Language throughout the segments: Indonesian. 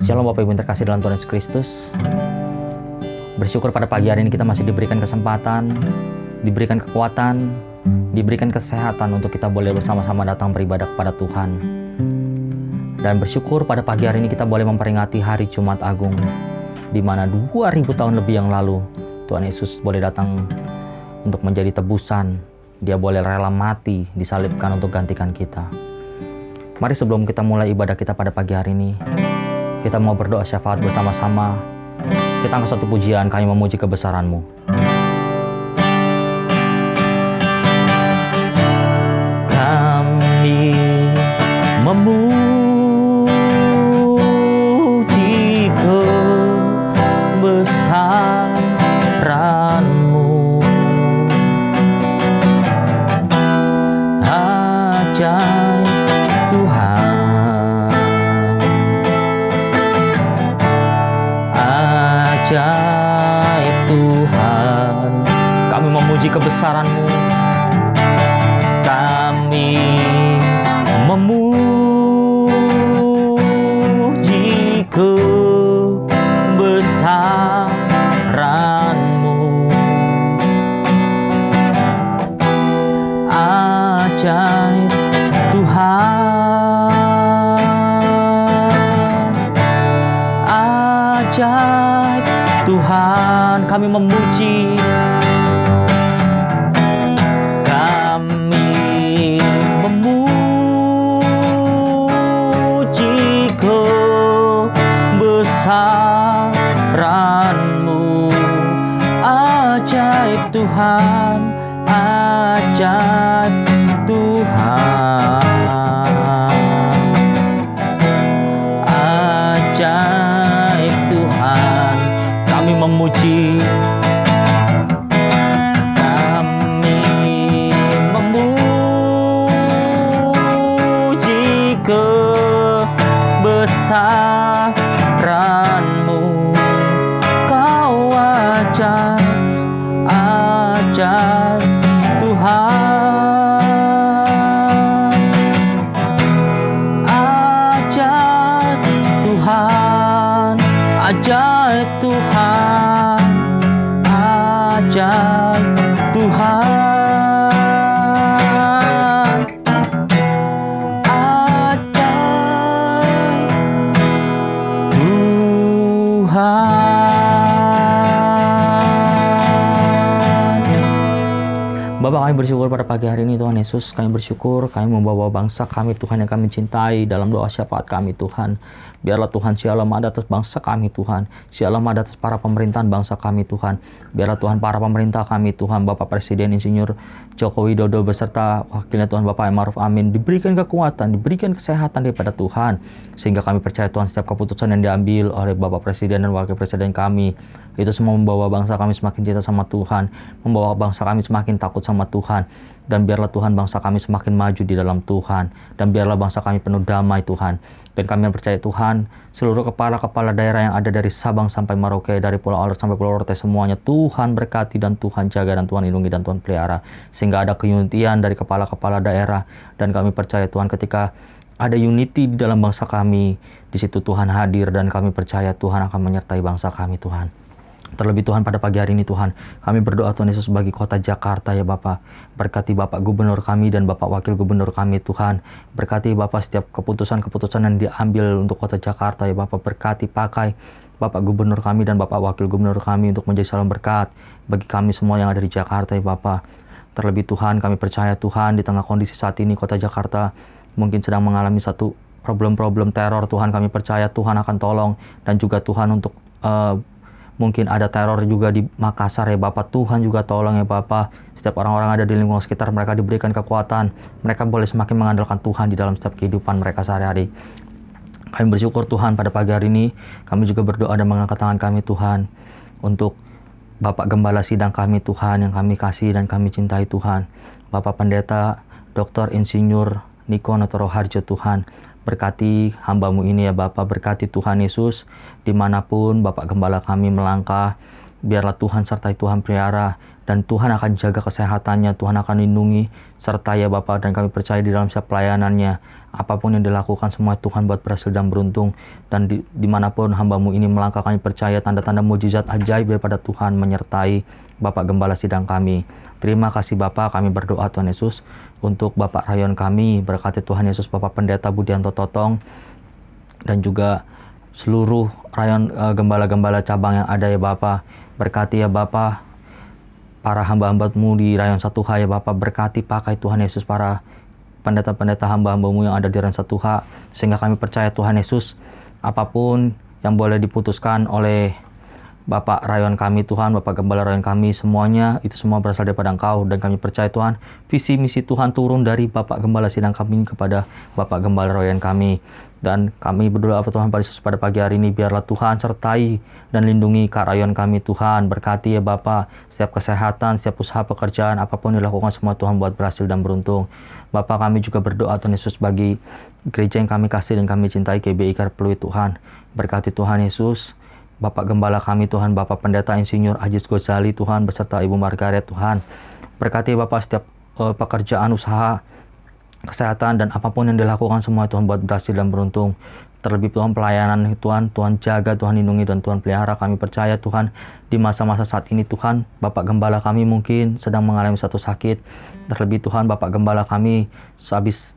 Shalom Bapak Ibu yang terkasih dalam Tuhan Yesus Kristus. Bersyukur pada pagi hari ini kita masih diberikan kesempatan, diberikan kekuatan, diberikan kesehatan untuk kita boleh bersama-sama datang beribadah kepada Tuhan. Dan bersyukur pada pagi hari ini kita boleh memperingati hari Jumat Agung, di mana 2000 tahun lebih yang lalu Tuhan Yesus boleh datang untuk menjadi tebusan. Dia boleh rela mati, disalibkan untuk gantikan kita. Mari sebelum kita mulai ibadah kita pada pagi hari ini, kita mau berdoa syafaat bersama-sama. Kita angkat satu pujian, kami memuji kebesaran-Mu. Kami memuji kebesaran-Mu. Ajaib Tuhan, ajaib Tuhan, kami memuji kebesaran-Mu. Kami memuji kebesaran-Mu. Ajaib Tuhan, ajaib Tuhan, kami memuji, kami memuji kebesaran-Mu. Ajaib Tuhan, ajaib Tuhan, ajaib Tuhan, kami memuji, kami memuji kebesaran-Mu. Kau ajaib, ajaib Tuhan, ajaib Tuhan, ajaib Tuhan, ajaib Tuhan, ajaib Tuhan. Bapak, kami bersyukur pada pagi hari ini Tuhan Yesus. Kami bersyukur kami membawa bangsa kami Tuhan yang kami cintai dalam doa syafaat kami Tuhan. Biarlah Tuhan Shalom ada atas bangsa kami Tuhan. Shalom ada atas para pemerintahan bangsa kami Tuhan. Biarlah Tuhan para pemerintah kami Tuhan, Bapak Presiden Insinyur Joko Widodo beserta wakilnya Tuhan Bapak Ma'ruf Amin, diberikan kekuatan, diberikan kesehatan daripada Tuhan. Sehingga kami percaya Tuhan setiap keputusan yang diambil oleh Bapak Presiden dan Wakil Presiden kami, itu semua membawa bangsa kami semakin cinta sama Tuhan, membawa bangsa kami semakin takut sama Tuhan. Dan biarlah Tuhan bangsa kami semakin maju di dalam Tuhan. Dan biarlah bangsa kami penuh damai Tuhan. Dan kami percaya Tuhan, seluruh kepala-kepala daerah yang ada dari Sabang sampai Merauke, dari Pulau Alor sampai Pulau Rote, semuanya Tuhan berkati dan Tuhan jaga dan Tuhan lindungi dan Tuhan pelihara. Sehingga ada keunitian dari kepala-kepala daerah. Dan kami percaya Tuhan ketika ada unity di dalam bangsa kami, di situ Tuhan hadir dan kami percaya Tuhan akan menyertai bangsa kami Tuhan. Terlebih Tuhan pada pagi hari ini Tuhan, kami berdoa Tuhan Yesus bagi kota Jakarta ya Bapak. Berkati Bapak Gubernur kami dan Bapak Wakil Gubernur kami Tuhan. Berkati Bapak setiap keputusan-keputusan yang diambil untuk kota Jakarta ya Bapak. Berkati pakai Bapak Gubernur kami dan Bapak Wakil Gubernur kami untuk menjadi salam berkat bagi kami semua yang ada di Jakarta ya Bapak. Terlebih Tuhan, kami percaya Tuhan di tengah kondisi saat ini kota Jakarta mungkin sedang mengalami satu problem-problem teror. Tuhan, kami percaya Tuhan akan tolong. Dan juga Tuhan untuk mungkin ada teror juga di Makassar ya Bapak. Tuhan juga tolong ya Bapak. Setiap orang-orang ada di lingkungan sekitar mereka diberikan kekuatan. Mereka boleh semakin mengandalkan Tuhan di dalam setiap kehidupan mereka sehari-hari. Kami bersyukur Tuhan pada pagi hari ini. Kami juga berdoa dan mengangkat tangan kami Tuhan untuk Bapak Gembala Sidang kami Tuhan yang kami kasih dan kami cintai Tuhan. Bapak Pendeta Dr. Insinyur Niko Notoro Harjo Tuhan. Berkati hamba-Mu ini ya Bapak, berkati Tuhan Yesus dimanapun Bapak Gembala kami melangkah. Biarlah Tuhan sertai, Tuhan pelihara, dan Tuhan akan jaga kesehatannya, Tuhan akan lindungi, sertai ya Bapa, dan kami percaya di dalam setiap pelayanannya, apapun yang dilakukan semua Tuhan buat berhasil dan beruntung, dan dimanapun hamba-Mu ini melangkah, kami percaya tanda-tanda mujizat ajaib daripada Tuhan menyertai Bapak Gembala Sidang kami. Terima kasih Bapak, kami berdoa Tuhan Yesus, untuk Bapak Rayon kami, berkati Tuhan Yesus Bapak Pendeta Budianto Totong, dan juga seluruh rayon gembala-gembala cabang yang ada ya Bapak. Berkati ya Bapak para hamba-hamba-Mu di rayon 1H ya Bapak. Berkati pakai Tuhan Yesus para pendeta-pendeta hamba-hamba-Mu yang ada di rayon 1H, sehingga kami percaya Tuhan Yesus, apapun yang boleh diputuskan oleh Bapak rayon kami Tuhan, Bapak Gembala rayon kami, semuanya itu semua berasal daripada Engkau, dan kami percaya Tuhan, visi misi Tuhan turun dari Bapak Gembala Sidang kami kepada Bapak Gembala rayon kami. Dan kami berdoa Tuhan pada pagi hari ini, biarlah Tuhan sertai dan lindungi Kak rayon kami Tuhan. Berkati ya Bapak setiap kesehatan, setiap usaha pekerjaan, apapun dilakukan semua Tuhan buat berhasil dan beruntung. Bapak, kami juga berdoa Tuhan Yesus bagi gereja yang kami kasih dan kami cintai, GBI Care Pluit Tuhan. Berkati Tuhan Yesus Bapak Gembala kami Tuhan, Bapak Pendeta Insinyur Ajis Gozali Tuhan, beserta Ibu Margaret Tuhan. Berkati Bapak setiap pekerjaan, usaha, kesehatan, dan apapun yang dilakukan semua Tuhan buat berhasil dan beruntung. Terlebih Tuhan pelayanan Tuhan, Tuhan jaga, Tuhan lindungi, dan Tuhan pelihara. Kami percaya Tuhan di masa-masa saat ini Tuhan, Bapak Gembala kami mungkin sedang mengalami satu sakit. Terlebih Tuhan Bapak Gembala kami habis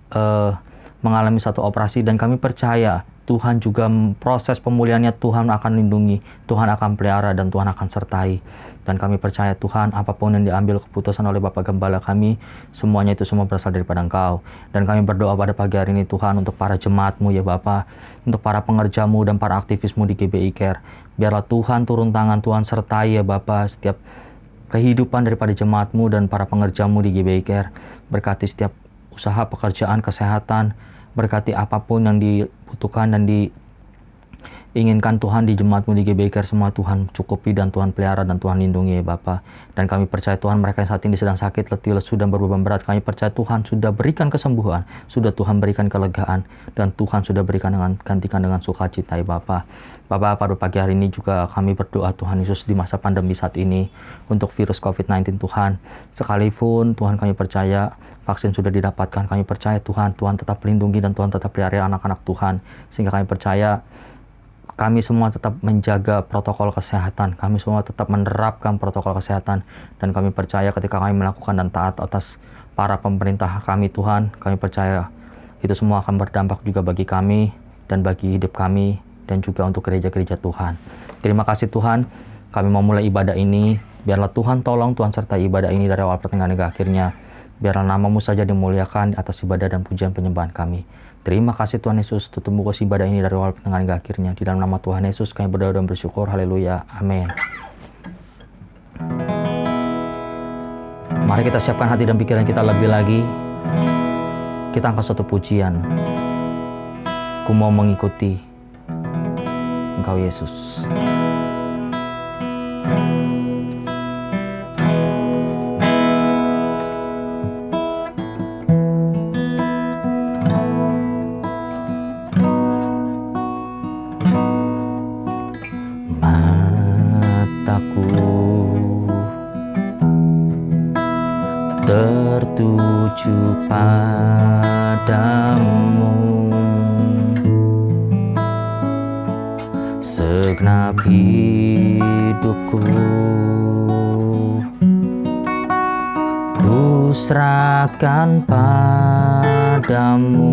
mengalami satu operasi, dan kami percaya Tuhan juga proses pemulihannya Tuhan akan lindungi, Tuhan akan pelihara, dan Tuhan akan sertai. Dan kami percaya Tuhan, apapun yang diambil keputusan oleh Bapak Gembala kami, semuanya itu semua berasal daripada Engkau. Dan kami berdoa pada pagi hari ini Tuhan untuk para jemaat-Mu ya Bapak, untuk para pengerja-Mu dan para aktivis-Mu di GBI Care. Biarlah Tuhan turun tangan, Tuhan sertai ya Bapak setiap kehidupan daripada jemaat-Mu dan para pengerja-Mu di GBI Care. Berkati setiap usaha, pekerjaan, kesehatan, berkati apapun yang dibutuhkan dan diinginkan Tuhan di jemaat-Mu di GBI Care, semua Tuhan cukupi dan Tuhan pelihara dan Tuhan lindungi ya Bapa. Dan kami percaya Tuhan mereka yang saat ini sedang sakit, letih, lesu, dan berbeban berat, kami percaya Tuhan sudah berikan kesembuhan, sudah Tuhan berikan kelegaan, dan Tuhan sudah berikan gantikan dengan sukacita ya Bapa. Bapa, pada pagi hari ini juga kami berdoa Tuhan Yesus di masa pandemi saat ini untuk virus COVID-19 Tuhan. Sekalipun Tuhan kami percaya vaksin sudah didapatkan, kami percaya Tuhan tetap melindungi dan Tuhan tetap pelihara anak-anak Tuhan. Sehingga kami percaya kami semua tetap menjaga protokol kesehatan, kami semua tetap menerapkan protokol kesehatan, dan kami percaya ketika kami melakukan dan taat atas para pemerintah kami Tuhan, kami percaya itu semua akan berdampak juga bagi kami dan bagi hidup kami, dan juga untuk gereja-gereja Tuhan. Terima kasih Tuhan, kami mau mulai ibadah ini, biarlah Tuhan tolong, Tuhan sertai ibadah ini dari awal pertengahan hingga akhirnya. Biarlah nama-Mu saja dimuliakan atas ibadah dan pujian penyembahan kami. Terima kasih Tuhan Yesus, tutup buku ibadah ini dari awal pertengahan hingga akhirnya. Di dalam nama Tuhan Yesus kami berdoa dan bersyukur. Haleluya. Amin. Mari kita siapkan hati dan pikiran kita lebih lagi. Kita angkat suatu pujian. Ku mau mengikuti Engkau Yesus. Tertuju padamu, segenap hidupku ku serahkan padamu.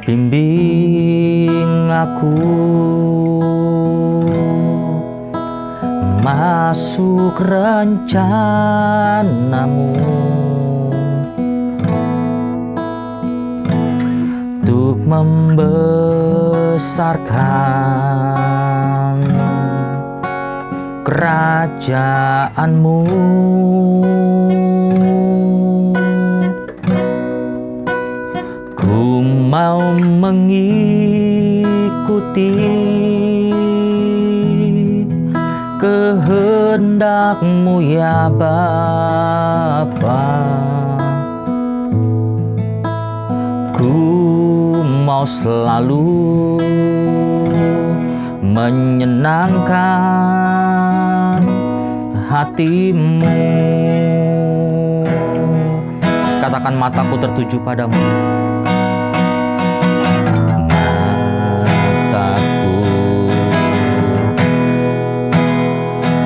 Bimbing aku masuk rencana-Mu, untuk membesarkan kerajaan-Mu. Ku mau mengikuti kehendak-Mu ya Bapa. Ku mau selalu menyenangkan hatimu. Katakan, mataku tertuju padamu. Mataku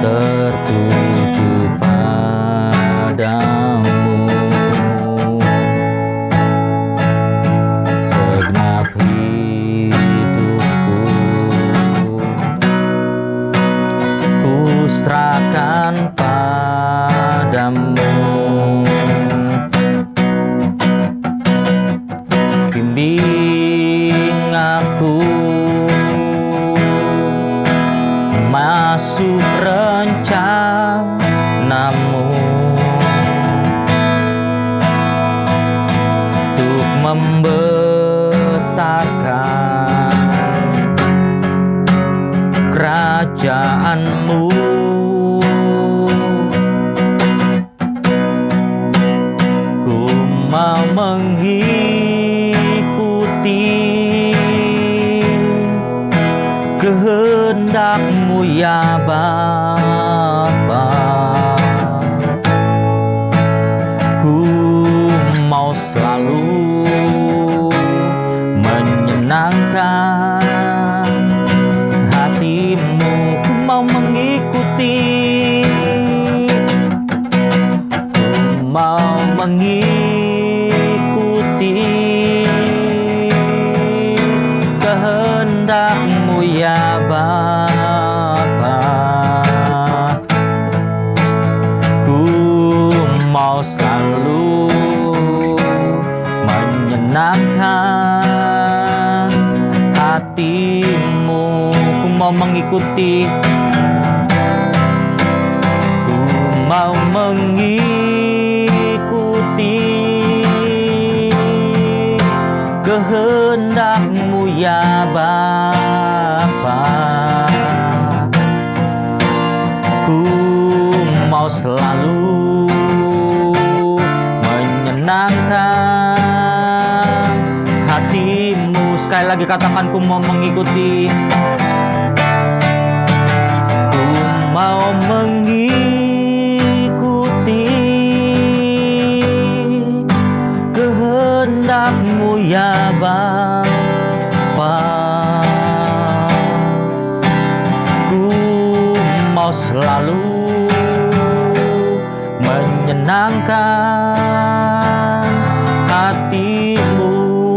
tertuju padamu. Segenap hidupku ku serahkan padamu. Bimbing aku masuk rencanamu, untuk membesarkan kerajaanmu. Ku mau mengikuti kehendak-Mu ya Bapa. Ku mau selalu menyenangkan hati-Mu. Ku mau mengikuti, ku mau mengikuti kehendak-Mu ya Bapa. Ku mau selalu menyenangkan hati-Mu. Ku mau mengikuti, ku mau mengikuti kehendak-Mu ya Bapa. Ku mau selalu menyenangkan hati-Mu. Sekali lagi katakan, ku mau mengikuti, ku mau mengikuti kehendak-Mu ya Bapa. Ku mau selalu menyenangkan hati-Mu.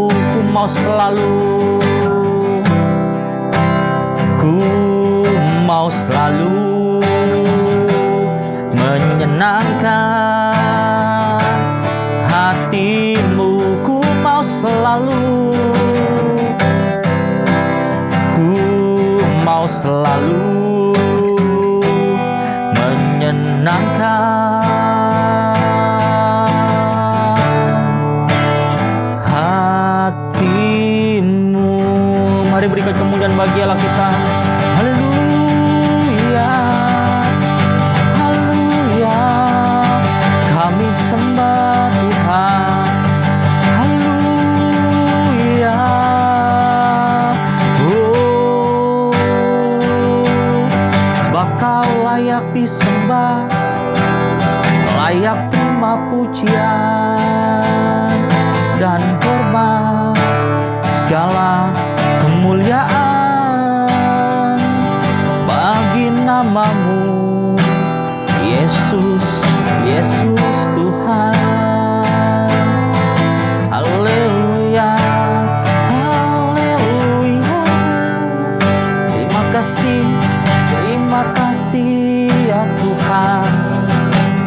Ku mau selalu, ku mau selalu menyenangkan hati-Mu. Ku mau selalu, ku mau selalu menyenangkan hati-Mu. Mari berikan kemuliaan bagi Allah kita. Haleluya, haleluya, kami sembah Tuhan. Haleluya, oh, sebab Kau layak disembah, layak terima pujian dan hormat, segala kemuliaan bagi nama-Mu, Yesus, Yesus Tuhan. Haleluya, haleluya, terima kasih ya Tuhan,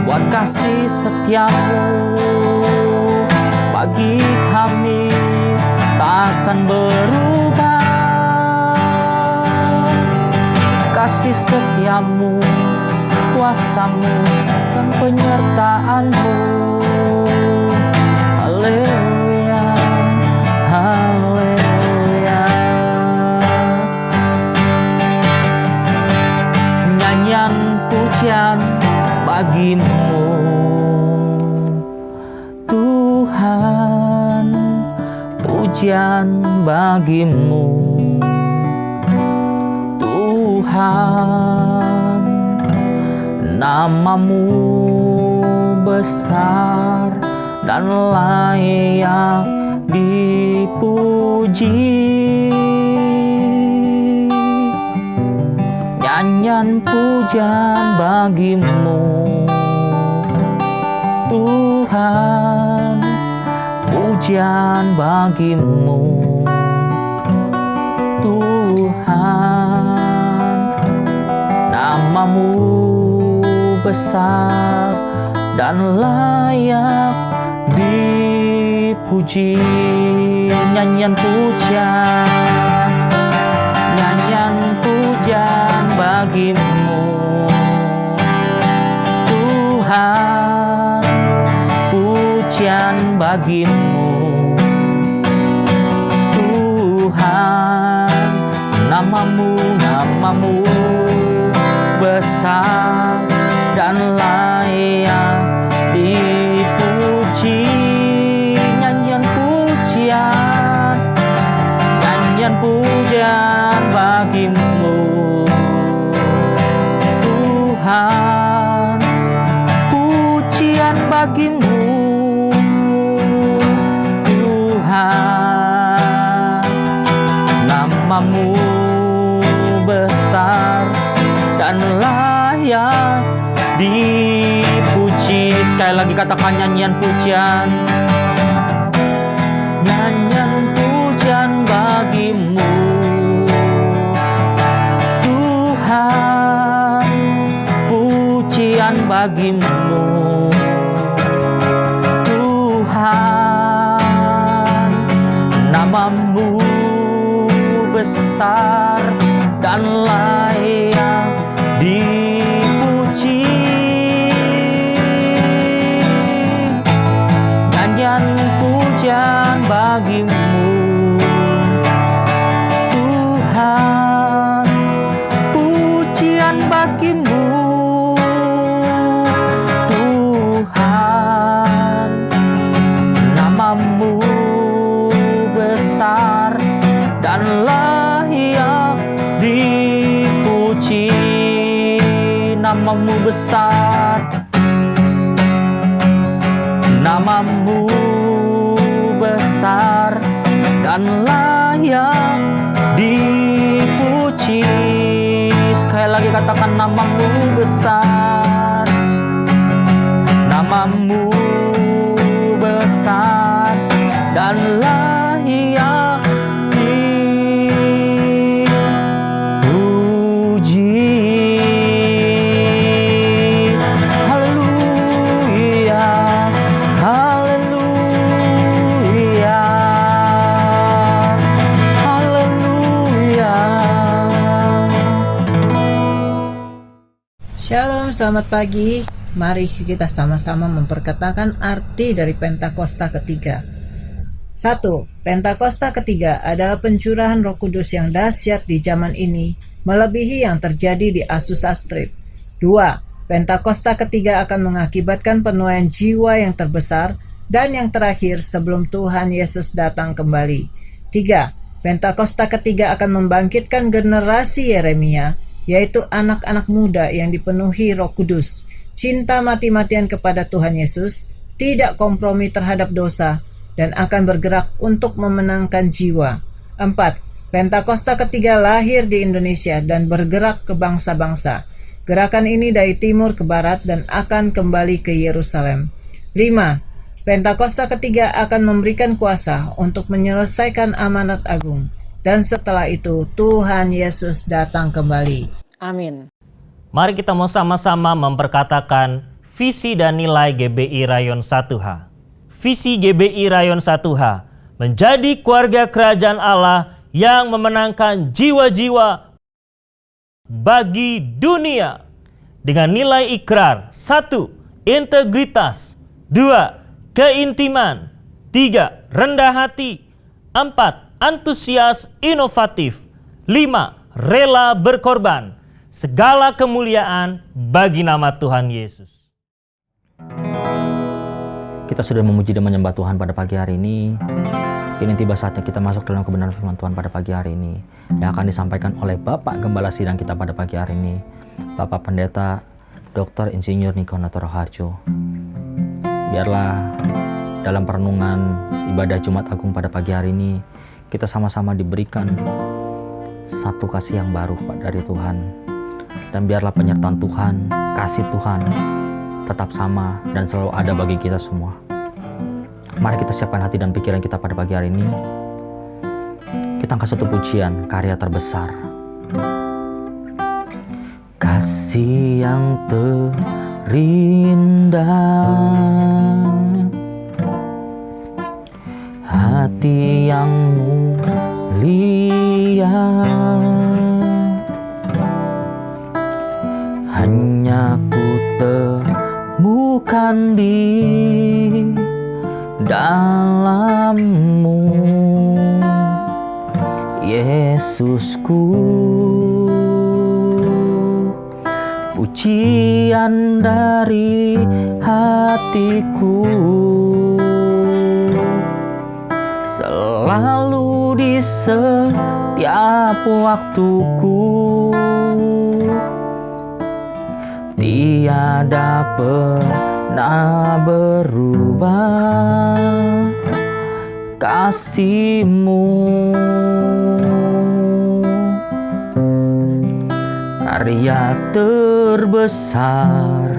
buat kasih setia-Mu bagi kami takkan berubah. Kasih setia-Mu, kuasa-Mu, dan penyertaan-Mu. Haleluya, haleluya. Nyanyian pujian bagi-Mu Tuhan, pujian bagi-Mu Tuhan, nama-Mu besar dan layak dipuji. Nyanyian pujian bagi-Mu Tuhan, pujian bagi-Mu Tuhan, nama-Mu besar dan layak dipuji. Nyanyian pujian, nyanyian pujian bagi-Mu Tuhan, pujian bagi-Mu Tuhan, nama-Mu besar dan layak dipuji. Nyanyian pujian, nyanyian pujian bagi-Mu Tuhan, pujian bagi-Mu Tuhan, nama-Mu besar dan layak dipuji. Sekali lagi katakan nyanyian pujian, nyanyian pujian bagi-Mu Tuhan, pujian bagi-Mu Tuhan, nama-Mu besar dan layak dipuji. Nyanyian pujian bagi-Mu Tuhan, pujian bagi-Mu Tuhan, nama-Mu besar dan layak dipuji. Nama-Mu besar, nama-Mu besar dan layak dipuji. Sekali lagi katakan nama-Mu besar, nama-Mu besar dan layak dipuji. Haleluya, haleluya, haleluya. Shalom, selamat pagi. Mari kita sama-sama memperkatakan arti dari Pentakosta ketiga. 1. Pentakosta ketiga adalah pencurahan Roh Kudus yang dahsyat di zaman ini, melebihi yang terjadi di Azusa Street. 2. Pentakosta ketiga akan mengakibatkan penuaian jiwa yang terbesar dan yang terakhir sebelum Tuhan Yesus datang kembali. 3. Pentakosta ketiga akan membangkitkan generasi Yeremia, yaitu anak-anak muda yang dipenuhi Roh Kudus, cinta mati-matian kepada Tuhan Yesus, tidak kompromi terhadap dosa, dan akan bergerak untuk memenangkan jiwa. 4. Pentakosta ketiga lahir di Indonesia dan bergerak ke bangsa-bangsa. Gerakan ini dari timur ke barat dan akan kembali ke Yerusalem. 5. Pentakosta ketiga akan memberikan kuasa untuk menyelesaikan amanat agung. Dan setelah itu Tuhan Yesus datang kembali. Amin. Mari kita mau sama-sama memperkatakan visi dan nilai GBI Rayon 1H. Visi GBI Rayon 1H menjadi keluarga kerajaan Allah yang memenangkan jiwa-jiwa bagi dunia dengan nilai ikrar 1. Integritas 2. Keintiman 3. Rendah hati 4. Antusias inovatif 5. Rela berkorban. Segala kemuliaan bagi nama Tuhan Yesus. Kita sudah memuji dan menyembah Tuhan pada pagi hari ini. Kini tiba saatnya kita masuk dalam kebenaran firman Tuhan pada pagi hari ini, yang akan disampaikan oleh Bapak Gembala Sidang kita pada pagi hari ini, Bapak Pendeta Dr. Insinyur Niko Natoro Harjo. Biarlah dalam perenungan ibadah Jumat Agung pada pagi hari ini, kita sama-sama diberikan satu kasih yang baru dari Tuhan. Dan biarlah penyertaan Tuhan, kasih Tuhan tetap sama dan selalu ada bagi kita semua. Mari kita siapkan hati dan pikiran kita pada pagi hari ini. Kita angkat satu pujian, karya terbesar. Kasih yang terindah, hati yang mulia, hanya ku temukan di dalammu, Yesusku. Pujian dari hatiku, selalu di setiap waktuku, tiada pernah berubah kasih-Mu. Karya terbesar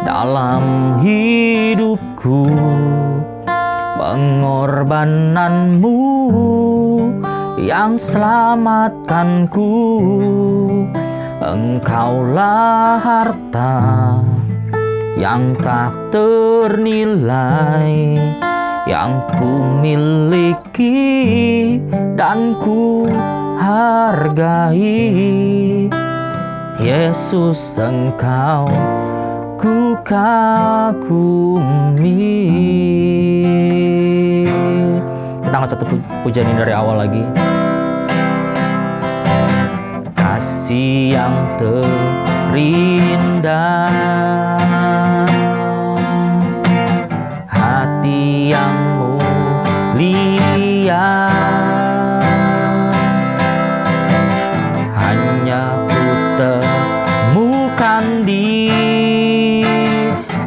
dalam hidupku, pengorbananmu yang selamatkanku. Engkaulah harta yang tak ternilai, yang ku miliki dan ku hargai. Yesus, Engkau ku kagumi. Kita angkat satu pujian ini dari awal lagi. Kasih yang terindah, hati yang mulia, hanya ku temukan di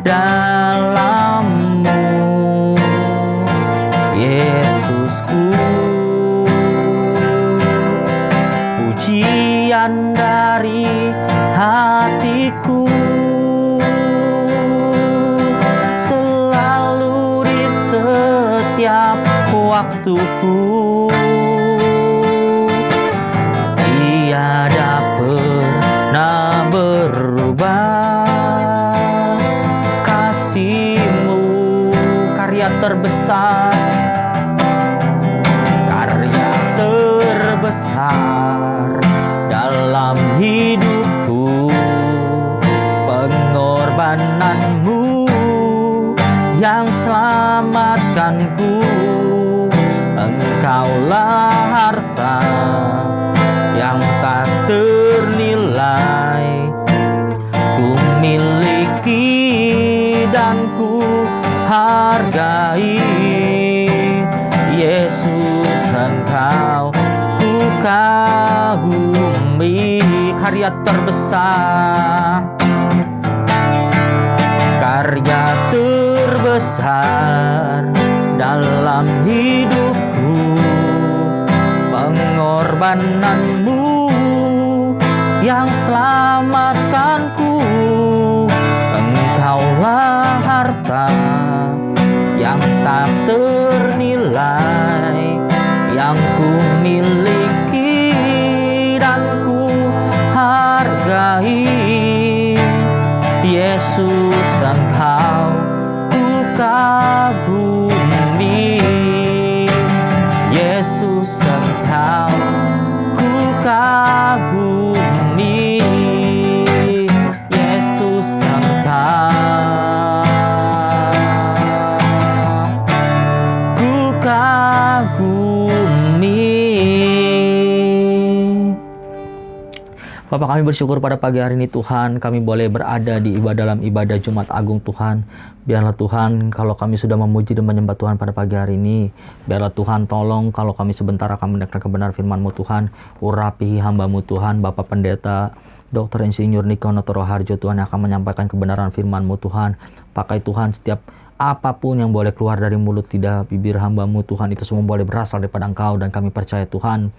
dalammu, Yesusku. Pujian dari hatiku, selalu di setiap waktuku, tiada pernah berubah kasih-Mu. Karya terbesar, karya terbesar dalam hidupku, pengorbananmu yang selamatkanku. Engkaulah harta yang tak ternilai, ku miliki dan ku hargai. Yesus, Engkau ku kagumi. Karya terbesar, karya terbesar dalam hidupku, pengorbananmu yang selamatkanku. Engkaulah harta yang tak ternilai, yang ku miliki dan ku hargai. Yesus, Engkau ku kagumi. Yesus, Engkau ku kagumi. Yesus, Engkau ku kagumi. Bapa, kami bersyukur pada pagi hari ini Tuhan, kami boleh berada di dalam ibadah Jumat Agung Tuhan. Biarlah Tuhan, kalau kami sudah memuji dan menyembah Tuhan pada pagi hari ini, biarlah Tuhan tolong kalau kami sebentar akan mendengarkan kebenaran firman-Mu Tuhan, urapi hamba-Mu Tuhan, Bapak Pendeta, Dr. Insinyur Niko Notoro Harjo Tuhan yang akan menyampaikan kebenaran firman-Mu Tuhan. Pakai Tuhan setiap apapun yang boleh keluar dari mulut tidak bibir hamba-Mu Tuhan, itu semua boleh berasal daripada Engkau, dan kami percaya Tuhan,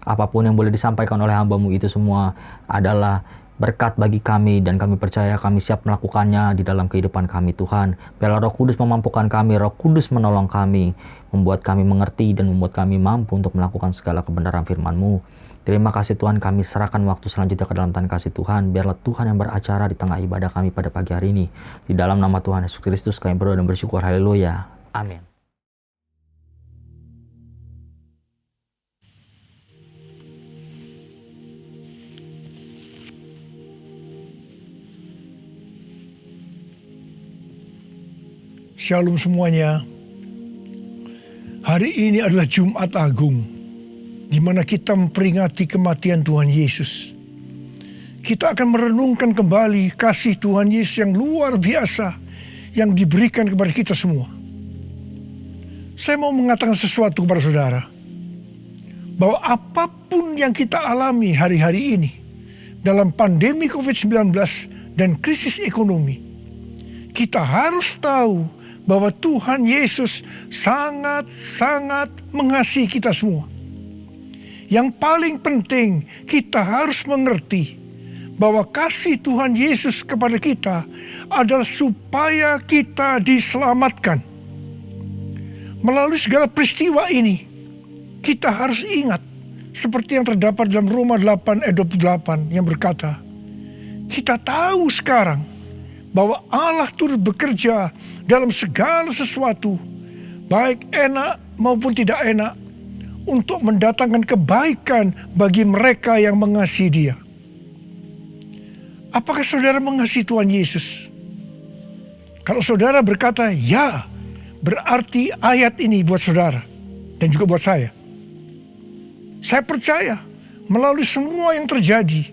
apapun yang boleh disampaikan oleh hamba-Mu itu semua adalah berkat bagi kami, dan kami percaya kami siap melakukannya di dalam kehidupan kami Tuhan. Biarlah Roh Kudus memampukan kami, Roh Kudus menolong kami, membuat kami mengerti dan membuat kami mampu untuk melakukan segala kebenaran firman-Mu. Terima kasih Tuhan, kami serahkan waktu selanjutnya ke dalam tangan kasih Tuhan. Biarlah Tuhan yang beracara di tengah ibadah kami pada pagi hari ini. Di dalam nama Tuhan Yesus Kristus kami berdoa dan bersyukur. Haleluya. Amin. Shalom semuanya. Hari ini adalah Jumat Agung, di mana kita memperingati kematian Tuhan Yesus. Kita akan merenungkan kembali kasih Tuhan Yesus yang luar biasa yang diberikan kepada kita semua. Saya mau mengatakan sesuatu kepada saudara, bahwa apapun yang kita alami hari-hari ini dalam pandemi COVID-19 dan krisis ekonomi, kita harus tahu bahwa Tuhan Yesus sangat-sangat mengasihi kita semua. Yang paling penting, kita harus mengerti bahwa kasih Tuhan Yesus kepada kita adalah supaya kita diselamatkan. Melalui segala peristiwa ini, kita harus ingat seperti yang terdapat dalam Roma 8 ayat 28 yang berkata, kita tahu sekarang bahwa Allah turut bekerja dalam segala sesuatu, baik enak maupun tidak enak, untuk mendatangkan kebaikan bagi mereka yang mengasihi Dia. Apakah saudara mengasihi Tuhan Yesus? Kalau saudara berkata ya, berarti ayat ini buat saudara dan juga buat saya. Saya percaya melalui semua yang terjadi,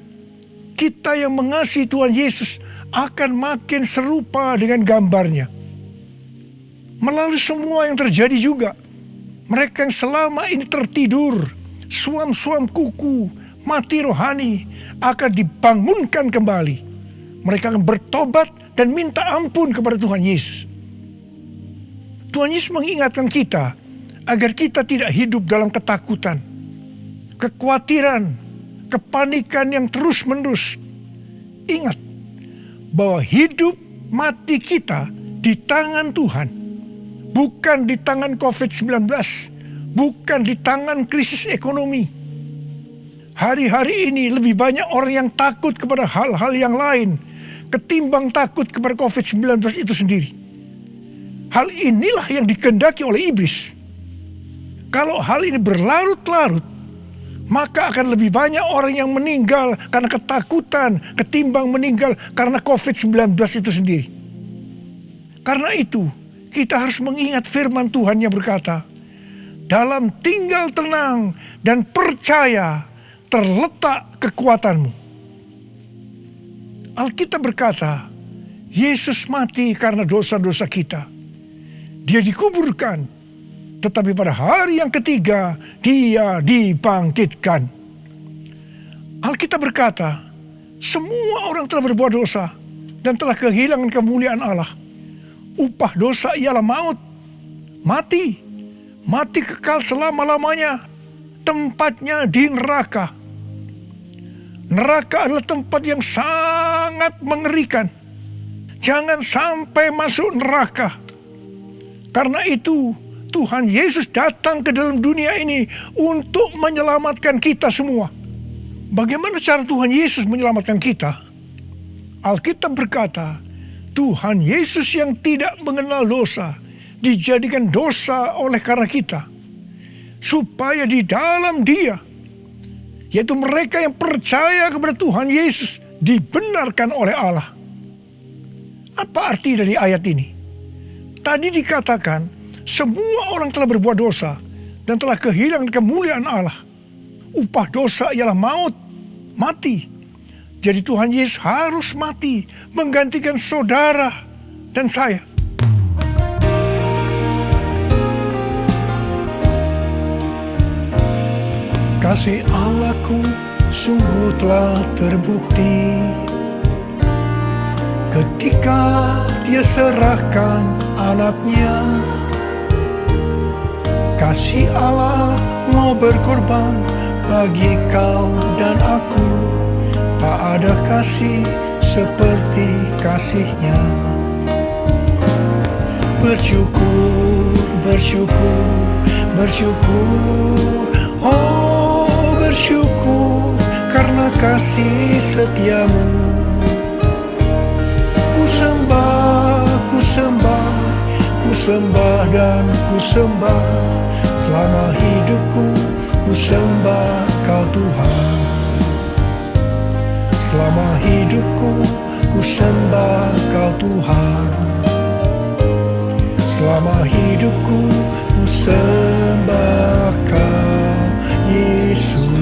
kita yang mengasihi Tuhan Yesus akan makin serupa dengan gambarnya. Melalui semua yang terjadi juga, mereka yang selama ini tertidur, suam-suam kuku, mati rohani, akan dibangunkan kembali. Mereka akan bertobat dan minta ampun kepada Tuhan Yesus. Tuhan Yesus mengingatkan kita agar kita tidak hidup dalam ketakutan, kekhawatiran, kepanikan yang terus-menerus. Ingat bahwa hidup mati kita di tangan Tuhan, bukan di tangan COVID-19, bukan di tangan krisis ekonomi. Hari-hari ini lebih banyak orang yang takut kepada hal-hal yang lain ketimbang takut kepada COVID-19 itu sendiri. Hal inilah yang dikehendaki oleh iblis. Kalau hal ini berlarut-larut, maka akan lebih banyak orang yang meninggal karena ketakutan ketimbang meninggal karena COVID-19 itu sendiri. Karena itu, kita harus mengingat firman Tuhan yang berkata, dalam tinggal tenang dan percaya terletak kekuatanmu. Alkitab berkata, Yesus mati karena dosa-dosa kita. Dia dikuburkan, tetapi pada hari yang ketiga, Dia dibangkitkan. Alkitab berkata, semua orang telah berbuat dosa dan telah kehilangan kemuliaan Allah. Upah dosa ialah maut, mati kekal selama-lamanya, tempatnya di neraka. Neraka adalah tempat yang sangat mengerikan. Jangan sampai masuk neraka. Karena itu, Tuhan Yesus datang ke dalam dunia ini untuk menyelamatkan kita semua. Bagaimana cara Tuhan Yesus menyelamatkan kita? Alkitab berkata, Tuhan Yesus yang tidak mengenal dosa dijadikan dosa oleh karena kita, supaya di dalam Dia, yaitu mereka yang percaya kepada Tuhan Yesus, dibenarkan oleh Allah. Apa arti dari ayat ini? Tadi dikatakan, semua orang telah berbuat dosa dan telah kehilangan kemuliaan Allah. Upah dosa ialah maut, mati. Jadi Tuhan Yesus harus mati menggantikan saudara dan saya. Kasih Allahku sungguh telah terbukti ketika Dia serahkan anaknya. Kasih Allah mau berkorban bagi kau dan aku. Tak ada kasih seperti kasih-Nya. Bersyukur, bersyukur, bersyukur. Oh, bersyukur karena kasih setiamu. Ku sembah, ku sembah, ku sembah dan ku sembah. Selama hidupku ku sembah kau Tuhan. Selama hidupku ku sembah kau Tuhan. Selama hidupku ku sembah kau Yesus.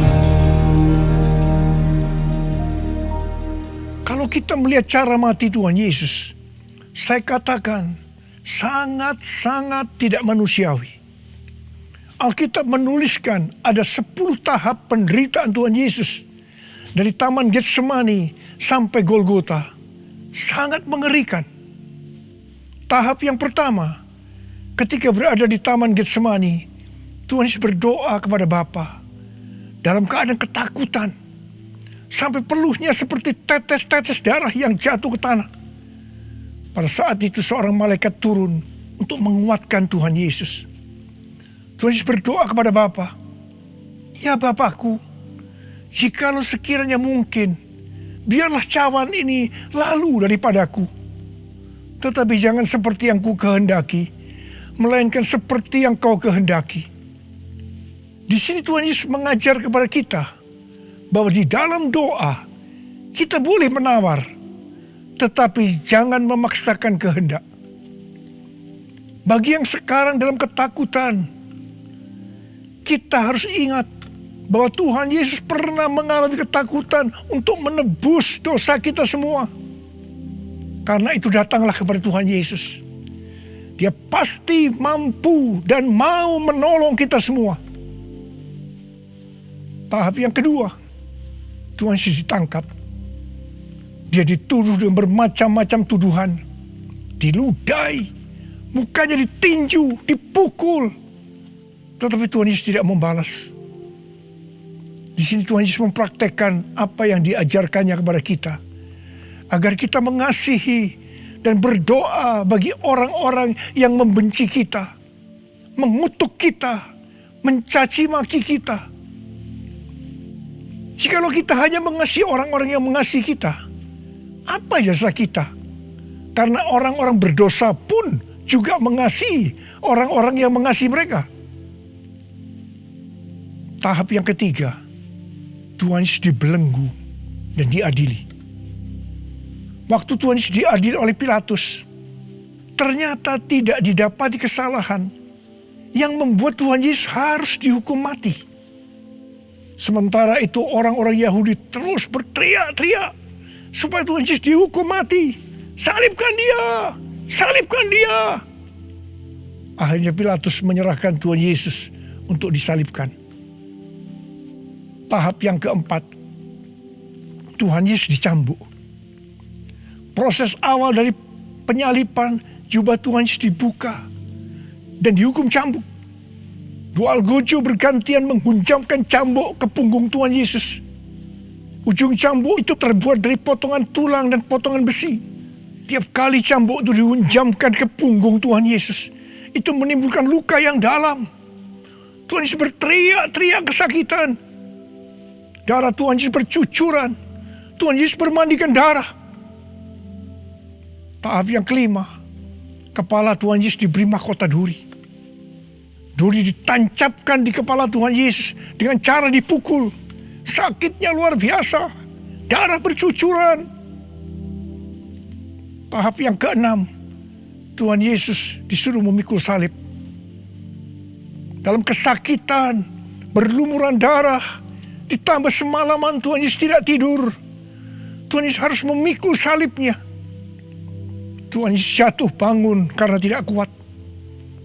Kalau kita melihat cara mati Tuhan Yesus, saya katakan sangat-sangat tidak manusiawi. Alkitab menuliskan ada 10 tahap penderitaan Tuhan Yesus. Dari Taman Getsemani sampai Golgota. Sangat mengerikan. Tahap yang pertama, ketika berada di Taman Getsemani, Tuhan Yesus berdoa kepada Bapa dalam keadaan ketakutan. Sampai peluhnya seperti tetes-tetes darah yang jatuh ke tanah. Pada saat itu seorang malaikat turun untuk menguatkan Tuhan Yesus. Tuhan Yesus berdoa kepada Bapa, "Ya Bapakku, jikalau sekiranya mungkin, biarlah cawan ini lalu daripadaku. Tetapi jangan seperti yang ku kehendaki, melainkan seperti yang kau kehendaki." Di sini Tuhan Yesus mengajar kepada kita bahwa di dalam doa kita boleh menawar, tetapi jangan memaksakan kehendak. Bagi yang sekarang dalam ketakutan, kita harus ingat bahwa Tuhan Yesus pernah mengalami ketakutan untuk menebus dosa kita semua. Karena itu datanglah kepada Tuhan Yesus. Dia pasti mampu dan mau menolong kita semua. Tahap yang kedua, Tuhan Yesus ditangkap. Dia dituduh dengan bermacam-macam tuduhan. Diludai, mukanya ditinju, dipukul. Tetapi Tuhan Yesus tidak membalas. Di sini Tuhan Yesus mempraktekkan apa yang diajarkannya kepada kita. Agar kita mengasihi dan berdoa bagi orang-orang yang membenci kita. Mengutuk kita, mencaci maki kita. Jikalau kita hanya mengasihi orang-orang yang mengasihi kita, apa jasa kita? Karena orang-orang berdosa pun juga mengasihi orang-orang yang mengasihi mereka. Tahap yang ketiga, Tuhan Yesus dibelenggu dan diadili. Waktu Tuhan Yesus diadili oleh Pilatus, ternyata tidak didapati kesalahan yang membuat Tuhan Yesus harus dihukum mati. Sementara itu orang-orang Yahudi terus berteriak-teriak supaya Tuhan Yesus dihukum mati. Salibkan dia! Salibkan dia! Akhirnya Pilatus menyerahkan Tuhan Yesus untuk disalibkan. Tahap yang keempat, Tuhan Yesus dicambuk. Proses awal dari penyaliban, jubah Tuhan Yesus dibuka dan dihukum cambuk. Dua algojo bergantian menghunjamkan cambuk ke punggung Tuhan Yesus. Ujung cambuk itu terbuat dari potongan tulang dan potongan besi. Tiap kali cambuk itu dihunjamkan ke punggung Tuhan Yesus, itu menimbulkan luka yang dalam. Tuhan Yesus berteriak-teriak kesakitan. Darah Tuhan Yesus bercucuran. Tuhan Yesus bermandikan darah. Tahap yang kelima, kepala Tuhan Yesus diberi mahkota duri. Duri ditancapkan di kepala Tuhan Yesus dengan cara dipukul. Sakitnya luar biasa. Darah bercucuran. Tahap yang keenam, Tuhan Yesus disuruh memikul salib. Dalam kesakitan, berlumuran darah, ditambah semalaman Tuhan Yesus tidak tidur. Tuhan Yesus harus memikul salibnya. Tuhan Yesus jatuh bangun karena tidak kuat.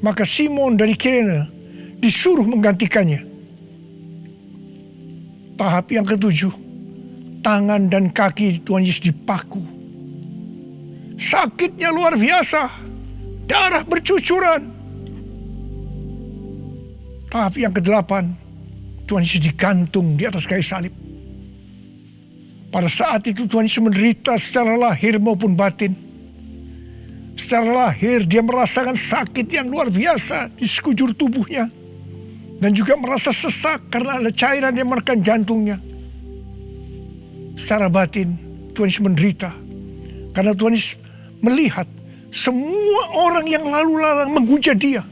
Maka Simon dari Kirene disuruh menggantikannya. Tahap yang ketujuh, tangan dan kaki Tuhan Yesus dipaku. Sakitnya luar biasa, darah bercucuran. Tahap yang kedelapan, Tuhan Yesus digantung di atas kayu salib. Pada saat itu Tuhan Yesus menderita secara lahir maupun batin. Secara lahir dia merasakan sakit yang luar biasa di sekujur tubuhnya. Dan juga merasa sesak karena ada cairan yang menekan jantungnya. Secara batin Tuhan Yesus menderita. Karena Tuhan Yesus melihat semua orang yang lalu lalang menghujat dia.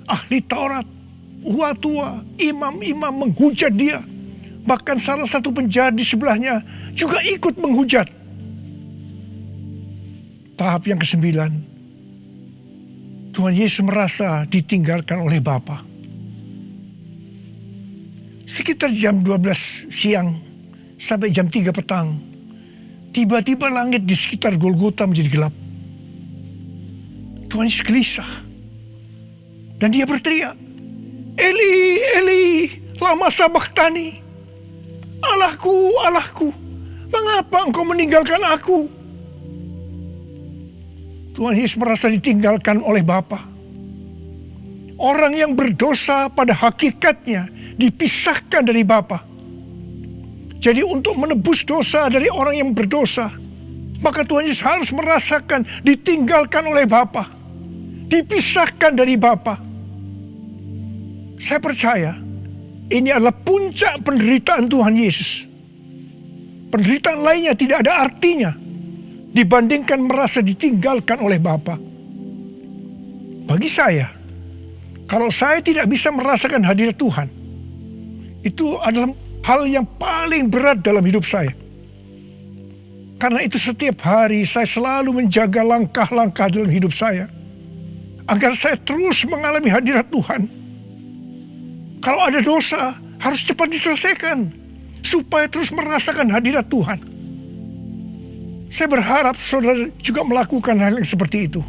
Ahli Taurat, tua-tua, imam-imam menghujat dia. Bahkan salah satu penjahat di sebelahnya juga ikut menghujat. Tahap yang ke-9, Tuhan Yesus merasa ditinggalkan oleh Bapa. Sekitar jam 12 siang sampai jam 3 petang, tiba-tiba langit di sekitar Golgota menjadi gelap. Tuhan Yesus gelisah. Dan dia berteriak, Eli, Eli, lama sabachthani. Allahku, Allahku, mengapa engkau meninggalkan aku? Tuhan Yesus merasa ditinggalkan oleh Bapa. Orang yang berdosa pada hakikatnya dipisahkan dari Bapa. Jadi untuk menebus dosa dari orang yang berdosa, maka Tuhan Yesus harus merasakan ditinggalkan oleh Bapa, dipisahkan dari Bapa. Saya percaya ini adalah puncak penderitaan Tuhan Yesus. Penderitaan lainnya tidak ada artinya dibandingkan merasa ditinggalkan oleh Bapa. Bagi saya, kalau saya tidak bisa merasakan hadirat Tuhan, itu adalah hal yang paling berat dalam hidup saya. Karena itu setiap hari saya selalu menjaga langkah-langkah dalam hidup saya, agar saya terus mengalami hadirat Tuhan. Kalau ada dosa, harus cepat diselesaikan, supaya terus merasakan hadirat Tuhan. Saya berharap saudara juga melakukan hal yang seperti itu.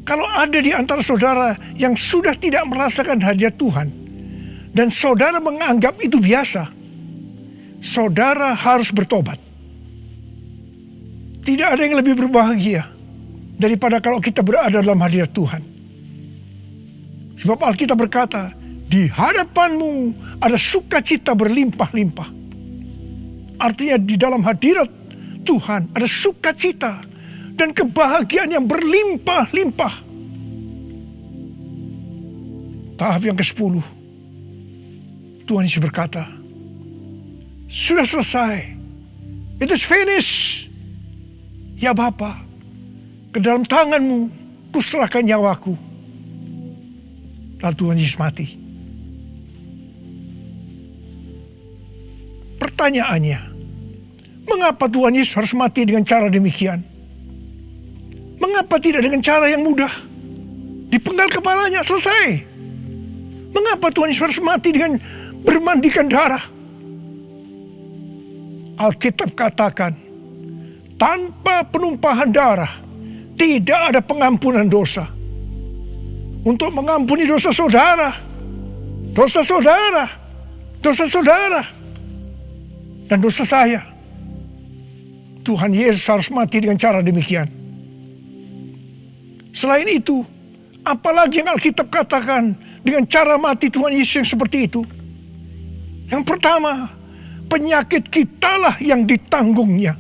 Kalau ada di antara saudara yang sudah tidak merasakan hadirat Tuhan, dan saudara menganggap itu biasa, saudara harus bertobat. Tidak ada yang lebih berbahagia daripada kalau kita berada dalam hadirat Tuhan. Sebab Alkitab berkata, di hadapanmu ada sukacita berlimpah-limpah. Artinya di dalam hadirat Tuhan ada sukacita dan kebahagiaan yang berlimpah-limpah. Tahap yang ke-10, Tuhan Yesus berkata, sudah selesai. It is finished. Ya Bapa, ke dalam tanganmu kuserahkan nyawaku. Lalu Tuhan Yesus mati. Pertanyaannya, mengapa Tuhan Yesus harus mati dengan cara demikian? Mengapa tidak dengan cara yang mudah? Dipenggal kepalanya, selesai. Mengapa Tuhan Yesus harus mati dengan bermandikan darah? Alkitab katakan, tanpa penumpahan darah tidak ada pengampunan dosa. Untuk mengampuni dosa saudara, dosa saudara, dosa saudara, dan dosa saya, Tuhan Yesus harus mati dengan cara demikian. Selain itu, apalagi yang Alkitab katakan dengan cara mati Tuhan Yesus yang seperti itu? Yang pertama, penyakit kitalah yang ditanggungnya.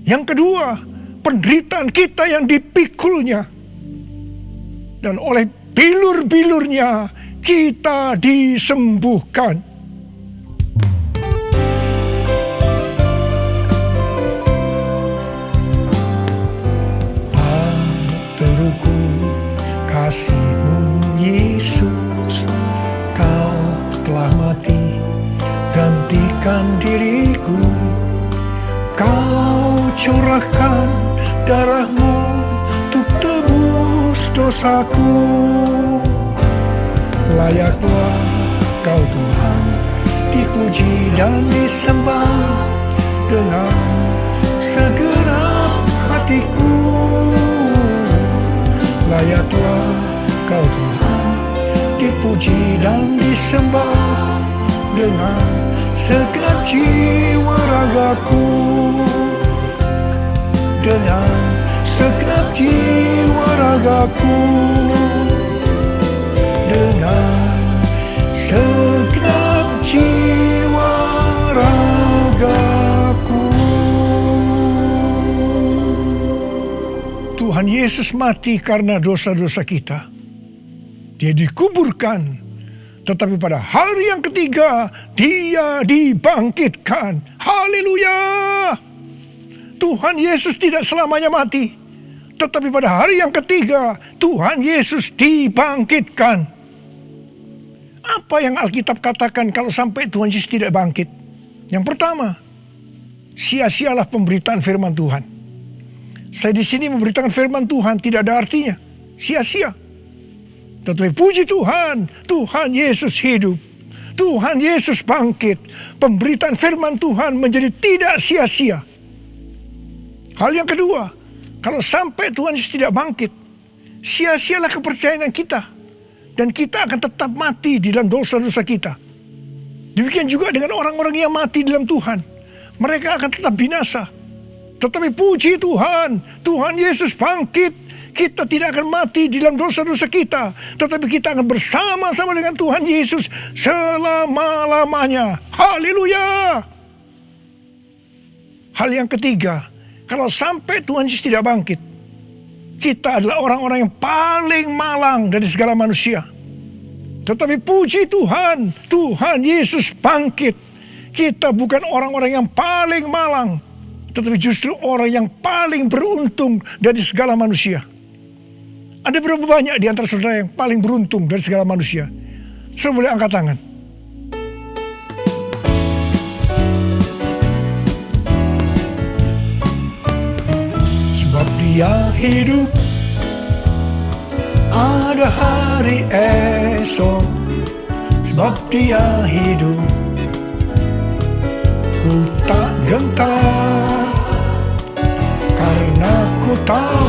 Yang kedua, penderitaan kita yang dipikulnya. Dan oleh bilur-bilurnya kita disembuhkan. Terukur kasih-Mu Yesus, Kau telah mati gantikan diriku. Kau curahkan darah-Mu untuk tebus dosaku. Layaklah Kau Tuhan dipuji dan disembah, dengan segenap hatiku. Layaklah Kau Tuhan, dipuji dan disembah dengan segenap jiwa ragaku. Dengan segenap jiwa ragaku. Dengan segenap jiwa ragaku. Tuhan Yesus mati karena dosa-dosa kita. Dia dikuburkan, tetapi pada hari yang ketiga Dia dibangkitkan. Haleluya! Tuhan Yesus tidak selamanya mati, tetapi pada hari yang ketiga Tuhan Yesus dibangkitkan. Apa yang Alkitab katakan kalau sampai Tuhan Yesus tidak bangkit? Yang pertama, sia-sialah pemberitaan firman Tuhan. Saya di sini memberitakan firman Tuhan tidak ada artinya, sia-sia. Tetapi puji Tuhan, Tuhan Yesus hidup. Tuhan Yesus bangkit. Pemberitaan firman Tuhan menjadi tidak sia-sia. Hal yang kedua, kalau sampai Tuhan Yesus tidak bangkit, sia-sialah kepercayaan kita. Dan kita akan tetap mati di dalam dosa-dosa kita. Demikian juga dengan orang-orang yang mati dalam Tuhan. Mereka akan tetap binasa. Tetapi puji Tuhan, Tuhan Yesus bangkit. Kita tidak akan mati di dalam dosa-dosa kita, tetapi kita akan bersama-sama dengan Tuhan Yesus selama-lamanya. Haleluya! Hal yang ketiga, kalau sampai Tuhan Yesus tidak bangkit, kita adalah orang-orang yang paling malang dari segala manusia. Tetapi puji Tuhan, Tuhan Yesus bangkit. Kita bukan orang-orang yang paling malang, tetapi justru orang yang paling beruntung dari segala manusia. Ada berapa banyak di antara saudara yang paling beruntung dari segala manusia? Saudara boleh angkat tangan. Sebab Dia hidup, ada hari esok. Sebab Dia hidup, ku tak gentar, karena ku tahu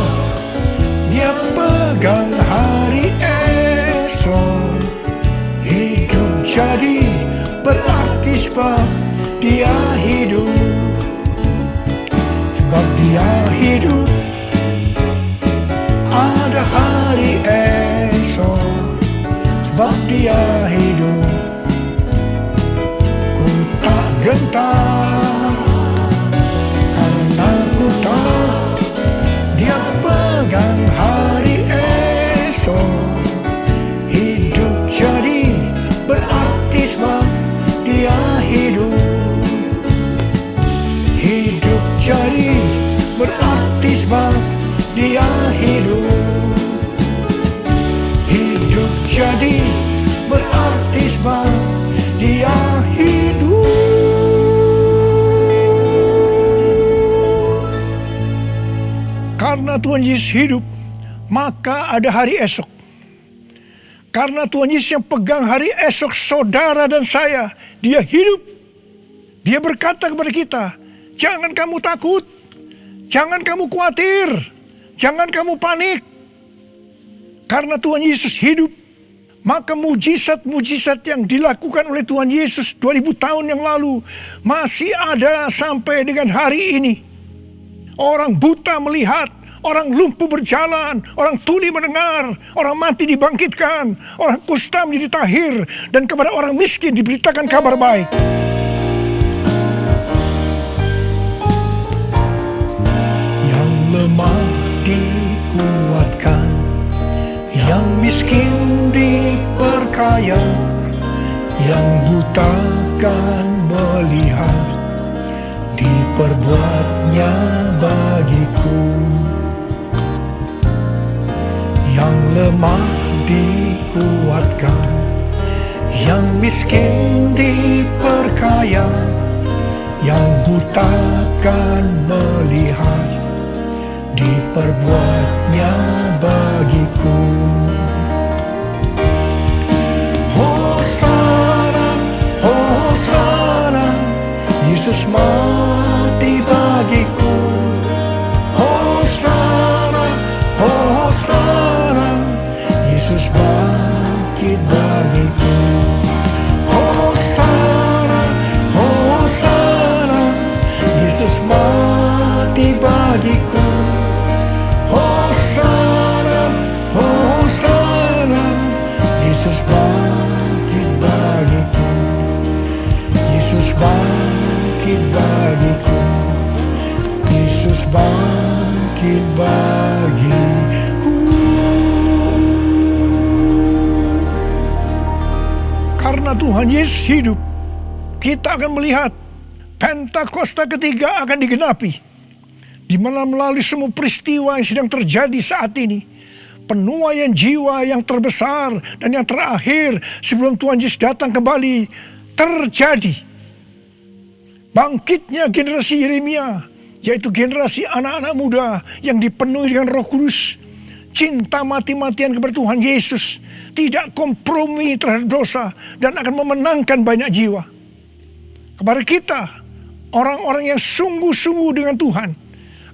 Dia pegang hari esok. Hidup jadi berarti sebab Dia hidup. Sebab Dia hidup, ada hari esok. Sebab Dia hidup, ku tak gentar, karena ku tahu Dia pegang hari esok. Hidup jadi berarti sebab Dia hidup. Hidup jadi berarti sebab Dia hidup. Hidup jadi berarti sebab Dia hidup. Karena Tuhan Yesus hidup, maka ada hari esok. Karena Tuhan Yesus yang pegang hari esok saudara dan saya, Dia hidup. Dia berkata kepada kita, jangan kamu takut, jangan kamu khawatir, jangan kamu panik. Karena Tuhan Yesus hidup, maka mujizat-mujizat yang dilakukan oleh Tuhan Yesus 2000 tahun yang lalu masih ada sampai dengan hari ini. Orang buta melihat, orang lumpuh berjalan, orang tuli mendengar, orang mati dibangkitkan, orang kusta menjadi tahir, dan kepada orang miskin diberitakan kabar baik. Yang lemah dikuatkan, yang miskin diperkaya, yang buta kan melihat, diperbuatnya bagiku. Yang lemah dikuatkan, yang miskin diperkaya, yang buta kan melihat, diperbuatnya bagiku. Hosana, Hosana, Yesus mati Karena Tuhan Yesus hidup, kita akan melihat Pentakosta ketiga akan digenapi, di mana melalui semua peristiwa yang sedang terjadi saat ini, penuaian jiwa yang terbesar dan yang terakhir sebelum Tuhan Yesus datang kembali terjadi. Bangkitnya generasi Yeremia, yaitu generasi anak-anak muda yang dipenuhi dengan Roh Kudus, cinta mati-matian kepada Tuhan Yesus, tidak kompromi terhadap dosa, dan akan memenangkan banyak jiwa. Kepada kita, orang-orang yang sungguh-sungguh dengan Tuhan,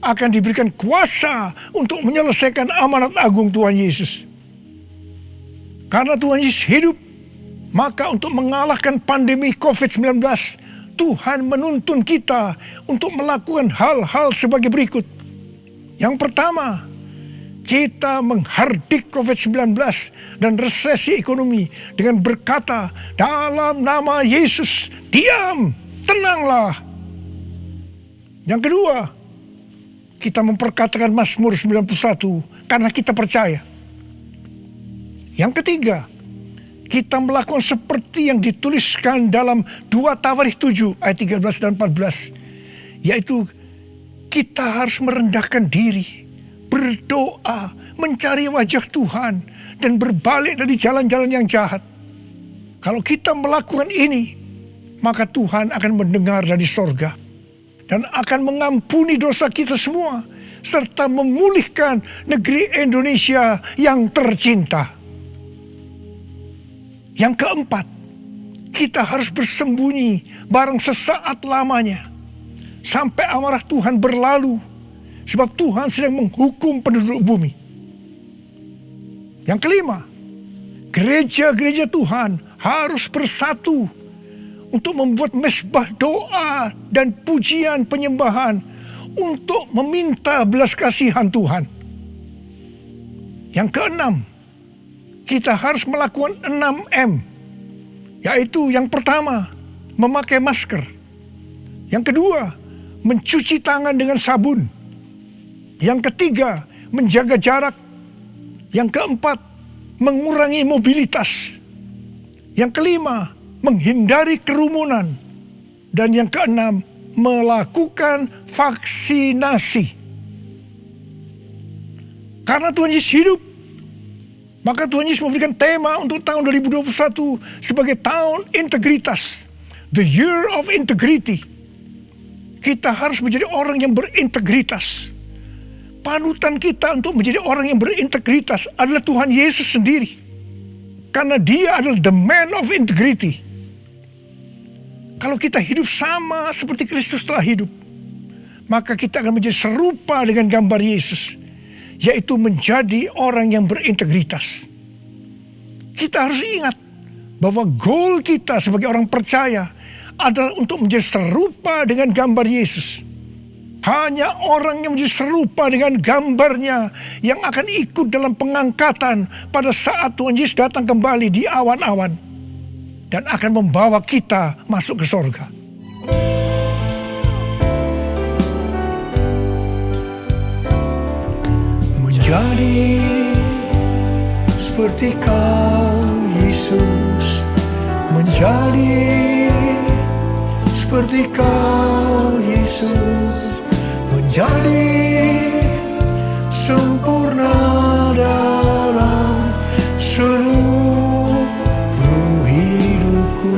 akan diberikan kuasa untuk menyelesaikan amanat agung Tuhan Yesus. Karena Tuhan Yesus hidup, maka untuk mengalahkan pandemi COVID-19, Tuhan menuntun kita untuk melakukan hal-hal sebagai berikut. Yang pertama, kita menghardik COVID-19 dan resesi ekonomi dengan berkata, dalam nama Yesus, diam, tenanglah. Yang kedua, kita memperkatakan Mazmur 91 karena kita percaya. Yang ketiga, kita melakukan seperti yang dituliskan dalam 2 Tawarikh 7 ayat 13 dan 14. Yaitu kita harus merendahkan diri, berdoa, mencari wajah Tuhan, dan berbalik dari jalan-jalan yang jahat. Kalau kita melakukan ini, maka Tuhan akan mendengar dari sorga dan akan mengampuni dosa kita semua, serta memulihkan negeri Indonesia yang tercinta. Yang keempat, kita harus bersembunyi barang sesaat lamanya, sampai amarah Tuhan berlalu, sebab Tuhan sedang menghukum penduduk bumi. Yang kelima, gereja-gereja Tuhan harus bersatu untuk membuat mezbah doa dan pujian penyembahan untuk meminta belas kasihan Tuhan. Yang keenam, kita harus melakukan 6M, yaitu yang pertama, memakai masker. Yang kedua, mencuci tangan dengan sabun. Yang ketiga, menjaga jarak. Yang keempat, mengurangi mobilitas. Yang kelima, menghindari kerumunan. Dan yang keenam, melakukan vaksinasi. Karena Tuhan Yesus hidup, maka Tuhan Yesus memberikan tema untuk tahun 2021 sebagai tahun integritas. The Year of Integrity. Kita harus menjadi orang yang berintegritas. Panutan kita untuk menjadi orang yang berintegritas adalah Tuhan Yesus sendiri. Karena dia adalah the man of integrity. Kalau kita hidup sama seperti Kristus telah hidup, maka kita akan menjadi serupa dengan gambar Yesus, yaitu menjadi orang yang berintegritas. Kita harus ingat bahwa goal kita sebagai orang percaya adalah untuk menjadi serupa dengan gambar Yesus. Hanya orang yang menjadi serupa dengan gambarnya yang akan ikut dalam pengangkatan pada saat Tuhan Yesus datang kembali di awan-awan dan akan membawa kita masuk ke sorga. Menjadi seperti Kau Yesus, menjadi seperti Kau Yesus, menjadi sempurna dalam seluruh hidupku,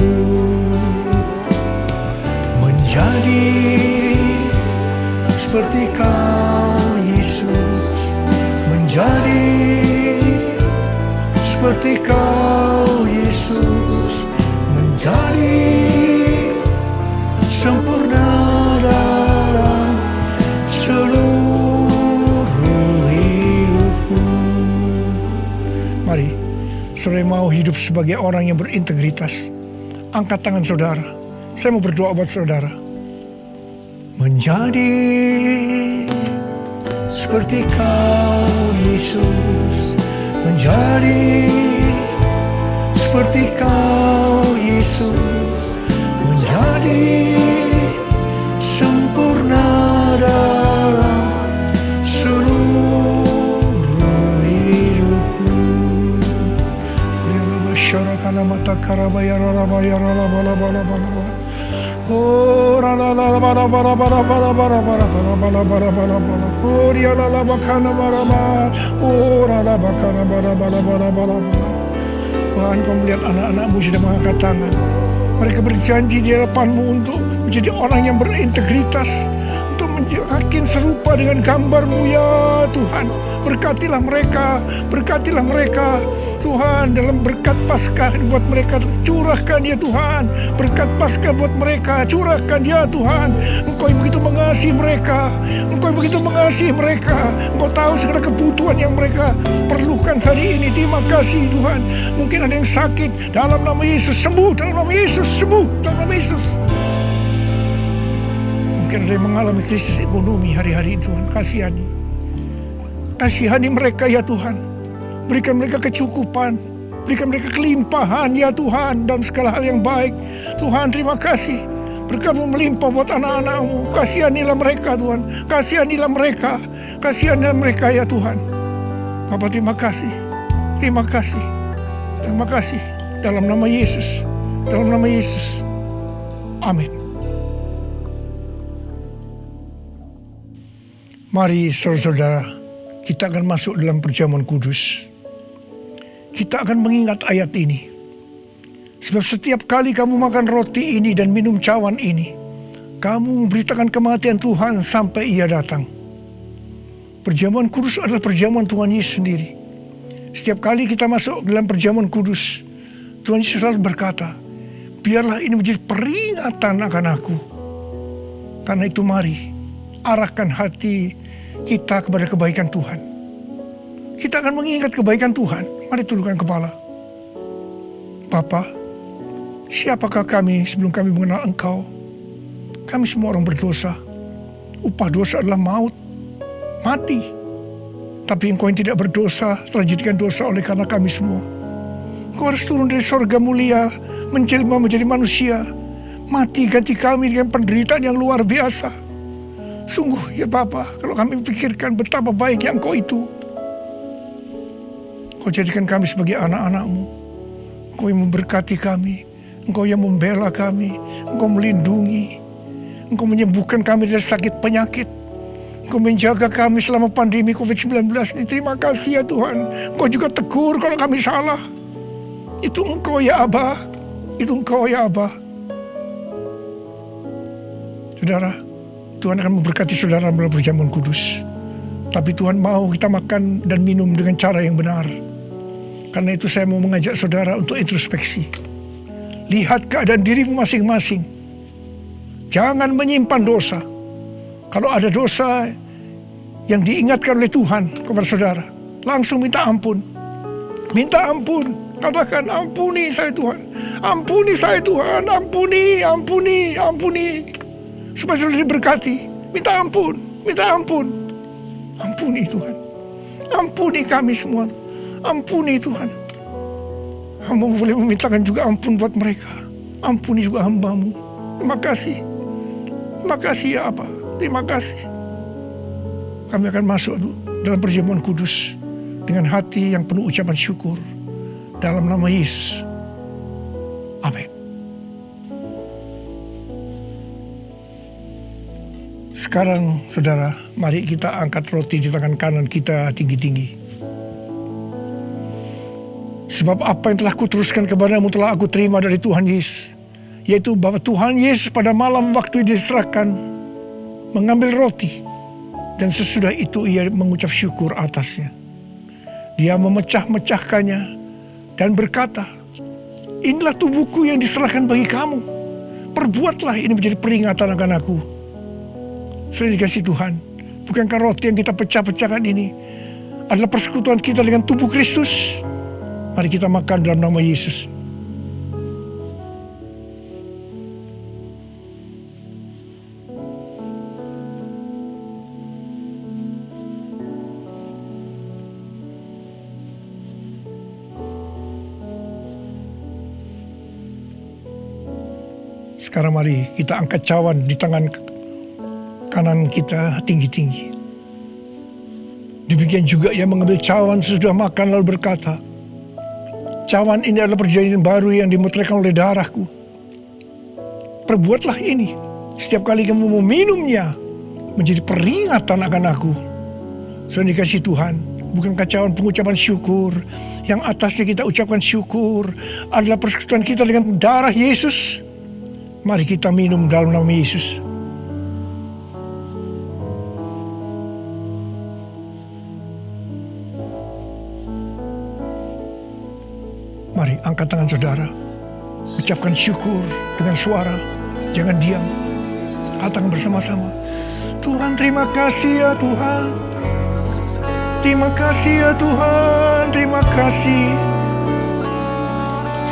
menjadi seperti Kau Yesus, menjadi seperti Kau Yesus, menjadi sempurna dalam seluruh hidupku. Mari, saudara mau hidup sebagai orang yang berintegritas, angkat tangan saudara. Saya mau berdoa buat saudara. Menjadi seperti Kau Yesus, menjadi seperti Kau Yesus, menjadi sempurna dalam seluruh hidupku. Syarakana mata karabaya ralabaya ralabalabalabalaba. Oh ralabalabalabalabalabalabalabalabalabalabala. Oh rialalabakana marama. Oh ralabakana balabalabalabalabalabala. Tuhan, Kau melihat anak-anak-Mu sudah mengangkat tangan. Mereka berjanji di hadapan-Mu untuk menjadi orang yang berintegritas, untuk menjadi serupa dengan gambar-Mu ya Tuhan. Berkatilah mereka Tuhan, dalam berkat Paskah buat mereka curahkan ya Tuhan. Berkat Paskah buat mereka curahkan ya Tuhan. Engkau yang begitu mengasihi mereka, Engkau tahu segala kebutuhan yang mereka perlukan hari ini. Terima kasih Tuhan. Mungkin ada yang sakit, dalam nama Yesus sembuh, dalam nama Yesus sembuh, dalam nama Yesus. Mungkin ada yang mengalami krisis ekonomi hari-hari ini Tuhan. Kasihani mereka ya Tuhan. Berikan mereka kecukupan, berikan mereka kelimpahan ya Tuhan, dan segala hal yang baik. Tuhan, terima kasih. Berkat-Mu melimpah buat anak-anak-Mu. Kasihanilah mereka Tuhan. Kasihanilah mereka ya Tuhan. Bapa, terima kasih. Dalam nama Yesus. Amin. Mari saudara-saudara, kita akan masuk dalam perjamuan kudus. Kita akan mengingat ayat ini. Sebab setiap kali kamu makan roti ini dan minum cawan ini, kamu memberitakan kematian Tuhan sampai Ia datang. Perjamuan kudus adalah perjamuan Tuhan Yesus sendiri. Setiap kali kita masuk dalam perjamuan kudus, Tuhan Yesus selalu berkata, biarlah ini menjadi peringatan akan aku. Karena itu mari, arahkan hati kita kepada kebaikan Tuhan. Kita akan mengingat kebaikan Tuhan. Mari tundukkan kepala. Bapa, siapakah kami sebelum kami mengenal Engkau? Kami semua orang berdosa. Upah dosa adalah maut, mati. Tapi Engkau yang tidak berdosa telah dijadikan dosa oleh karena kami semua. Engkau harus turun dari sorga mulia, menjelma menjadi manusia, mati ganti kami dengan penderitaan yang luar biasa. Sungguh ya Bapa, kalau kami pikirkan betapa baiknya Engkau itu. Engkau jadikan kami sebagai anak-anak-Mu. Engkau yang memberkati kami, Engkau yang membela kami, Engkau melindungi, Engkau menyembuhkan kami dari sakit penyakit, Engkau menjaga kami selama pandemi COVID-19 ini. Terima kasih ya Tuhan. Engkau juga tegur kalau kami salah. Itu Engkau ya Abah, Saudara, Tuhan akan memberkati saudara melalui perjamuan kudus. Tapi Tuhan mau kita makan dan minum dengan cara yang benar. Karena itu saya mau mengajak saudara untuk introspeksi. Lihat keadaan dirimu masing-masing. Jangan menyimpan dosa. Kalau ada dosa yang diingatkan oleh Tuhan kepada saudara, langsung minta ampun. Minta ampun. Katakan, ampuni saya Tuhan. Ampuni saya Tuhan. Ampuni. Supaya saudara diberkati. Minta ampun. Ampuni Tuhan. Ampuni kami semua. Ampuni Tuhan. Hamba boleh memintakan juga ampun buat mereka. Ampuni juga hamba-Mu. Terima kasih ya Abah. Terima kasih. Kami akan masuk dalam perjamuan kudus dengan hati yang penuh ucapan syukur. Dalam nama Yesus. Amin. Sekarang saudara, mari kita angkat roti di tangan kanan kita tinggi-tinggi. Sebab apa yang telah kuteruskan kepadamu telah aku terima dari Tuhan Yesus. Yaitu bahwa Tuhan Yesus pada malam waktu diserahkan mengambil roti. Dan sesudah itu ia mengucap syukur atasnya. Dia memecah-mecahkannya dan berkata, inilah tubuhku yang diserahkan bagi kamu. Perbuatlah ini menjadi peringatan akan aku. Sudah dikasih Tuhan, bukankah roti yang kita pecah-pecahkan ini adalah persekutuan kita dengan tubuh Kristus? Mari kita makan dalam nama Yesus. Sekarang mari kita angkat cawan di tangan kanan kita tinggi-tinggi. Demikian juga ia mengambil cawan sesudah makan lalu berkata, Cawan ini adalah perjanjian baru yang dimeteraikan oleh darahku. Perbuatlah ini setiap kali kamu meminumnya, menjadi peringatan akan aku. Saudara dikasih Tuhan, bukan kacauan pengucapan syukur. Yang atasnya kita ucapkan syukur adalah persekutuan kita dengan darah Yesus. Mari kita minum dalam nama Yesus. Mari angkat tangan saudara. Ucapkan syukur dengan suara. Jangan diam. Angkat tangan bersama-sama. Tuhan, terima kasih ya Tuhan. Terima kasih ya Tuhan. Terima kasih.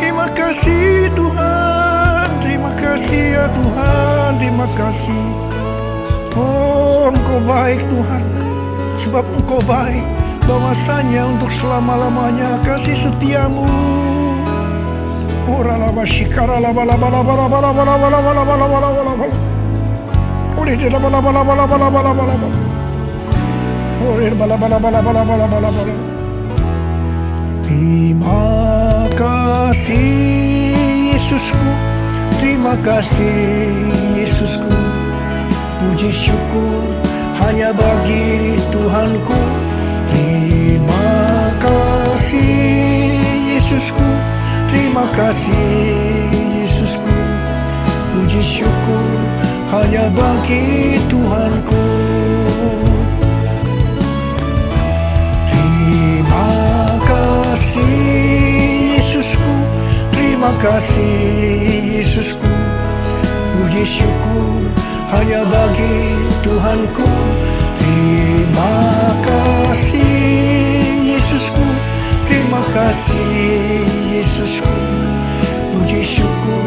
Terima kasih Tuhan. Terima kasih ya Tuhan. Terima kasih. Oh, Engkau baik Tuhan. Sebab Engkau baik. Bahwasanya untuk selama-lamanya kasih setiamu. Ora laba shikara laba laba laba laba laba laba laba laba laba laba laba. Ore de laba laba laba laba laba laba laba. Ore laba laba laba laba laba laba laba. Terima kasih Yesusku. Terima kasih Yesusku. Puji syukur hanya bagi Tuhanku. Terima kasih Yesusku. Terima kasih Yesusku. Puji syukur hanya bagi Tuhanku. Terima kasih Yesusku. Terima kasih Yesusku. Puji syukur hanya bagi Tuhanku. Terima kasih Yesusku. Terima kasih Yesusku. Puji syukur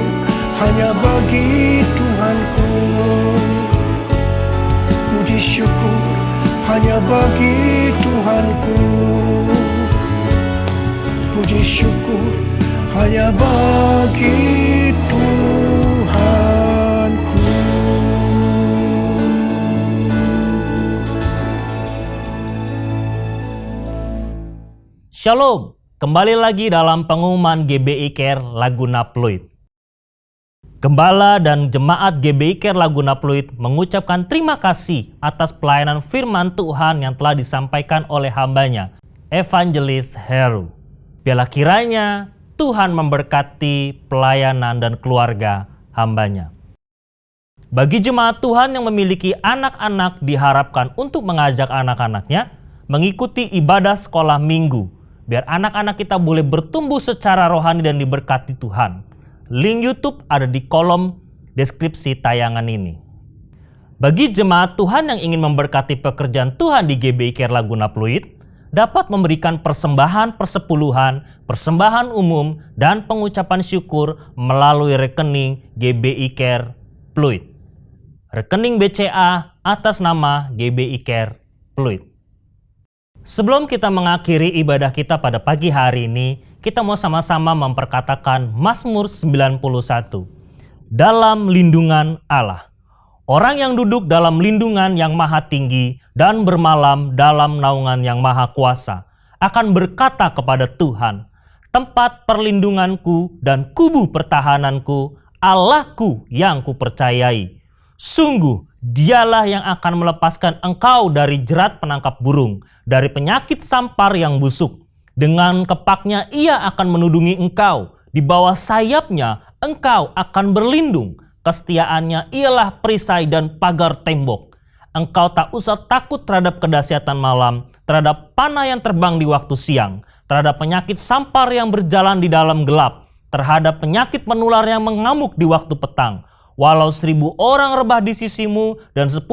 hanya bagi Tuhanku. Puji syukur hanya bagi Tuhanku. Puji syukur hanya bagi Tuhanku. Shalom, kembali lagi dalam pengumuman GBI Care Laguna Pluit. Gembala dan jemaat GBI Care Laguna Pluit mengucapkan terima kasih atas pelayanan firman Tuhan yang telah disampaikan oleh hambanya, Evangelis Heru. Biarlah kiranya Tuhan memberkati pelayanan dan keluarga hambanya. Bagi jemaat Tuhan yang memiliki anak-anak, diharapkan untuk mengajak anak-anaknya mengikuti ibadah sekolah minggu, biar anak-anak kita boleh bertumbuh secara rohani dan diberkati Tuhan. Link YouTube ada di kolom deskripsi tayangan ini. Bagi jemaat Tuhan yang ingin memberkati pekerjaan Tuhan di GBI Care Laguna Pluit, dapat memberikan persembahan persepuluhan, persembahan umum, dan pengucapan syukur melalui rekening GBI Care Pluit. Rekening BCA atas nama GBI Care Pluit. Sebelum kita mengakhiri ibadah kita pada pagi hari ini, kita mau sama-sama memperkatakan Mazmur 91. Dalam lindungan Allah. Orang yang duduk dalam lindungan yang maha tinggi dan bermalam dalam naungan yang maha kuasa akan berkata kepada Tuhan, tempat perlindunganku dan kubu pertahananku, Allahku yang kupercayai. Sungguh, Dialah yang akan melepaskan engkau dari jerat penangkap burung, dari penyakit sampar yang busuk. Dengan kepaknya ia akan menudungi engkau, di bawah sayapnya engkau akan berlindung. Kesetiaannya ialah perisai dan pagar tembok. Engkau tak usah takut terhadap kedahsyatan malam, terhadap panah yang terbang di waktu siang, terhadap penyakit sampar yang berjalan di dalam gelap, terhadap penyakit menular yang mengamuk di waktu petang. Walau 1.000 orang rebah di sisimu dan 10.000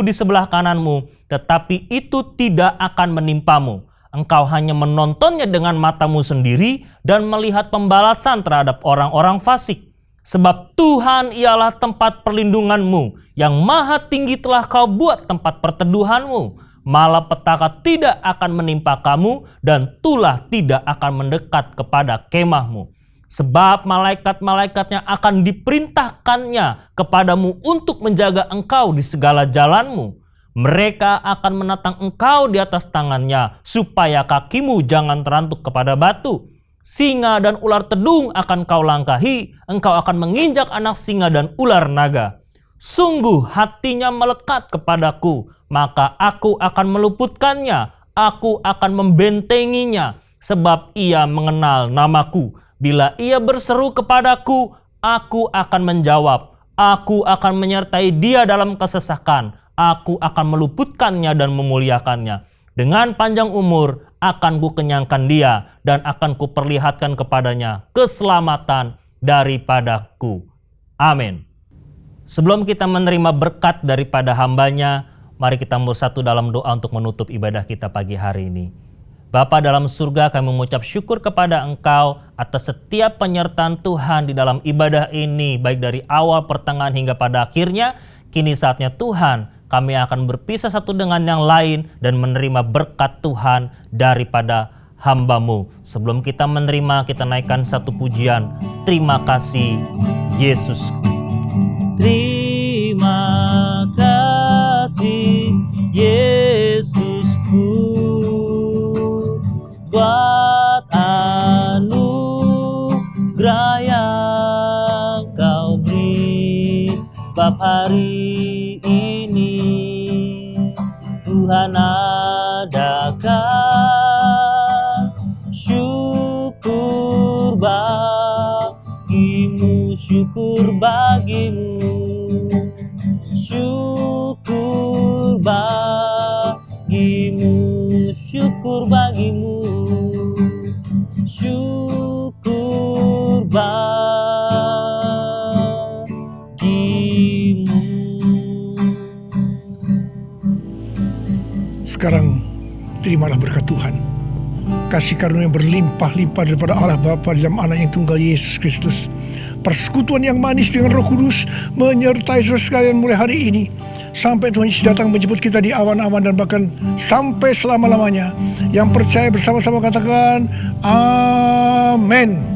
di sebelah kananmu, tetapi itu tidak akan menimpamu. Engkau hanya menontonnya dengan matamu sendiri dan melihat pembalasan terhadap orang-orang fasik. Sebab Tuhan ialah tempat perlindunganmu, yang maha tinggi telah kau buat tempat perteduhanmu. Malapetaka tidak akan menimpa kamu dan tulah tidak akan mendekat kepada kemahmu. Sebab malaikat-malaikatnya akan diperintahkannya kepadamu untuk menjaga engkau di segala jalanmu. Mereka akan menatang engkau di atas tangannya, supaya kakimu jangan terantuk kepada batu. Singa dan ular tedung akan kau langkahi, engkau akan menginjak anak singa dan ular naga. Sungguh hatinya melekat kepadaku, maka aku akan meluputkannya, aku akan membentenginya, sebab ia mengenal namaku. Bila ia berseru kepadaku, aku akan menjawab. Aku akan menyertai dia dalam kesesakan, aku akan meluputkannya dan memuliakannya. Dengan panjang umur akan kukenyangkan dia dan akan kuperlihatkan kepadanya keselamatan daripadaku. Amin. Sebelum kita menerima berkat daripada hambanya, mari kita bersatu dalam doa untuk menutup ibadah kita pagi hari ini. Bapa dalam surga, kami mengucap syukur kepada Engkau atas setiap penyertaan Tuhan di dalam ibadah ini, baik dari awal, pertengahan hingga pada akhirnya. Kini saatnya Tuhan, kami akan berpisah satu dengan yang lain dan menerima berkat Tuhan daripada hamba-Mu. Sebelum kita menerima, kita naikkan satu pujian. Terima kasih Yesus. Terima kasih Yesusku, buat anugerah yang Kau beri. Bab hari ini Tuhan adakan syukur bagimu, syukur bagimu, syukur bagimu, syukur bagimu, syukur bagimu. Sekarang terimalah berkat Tuhan. Kasih karunia yang berlimpah-limpah daripada Allah Bapa dalam Anak yang tunggal Yesus Kristus. Persekutuan yang manis dengan Roh Kudus menyertai saudara sekalian mulai hari ini sampai Tuhan Yesus datang menjemput kita di awan-awan dan bahkan sampai selama-lamanya. Yang percaya bersama-sama katakan amin.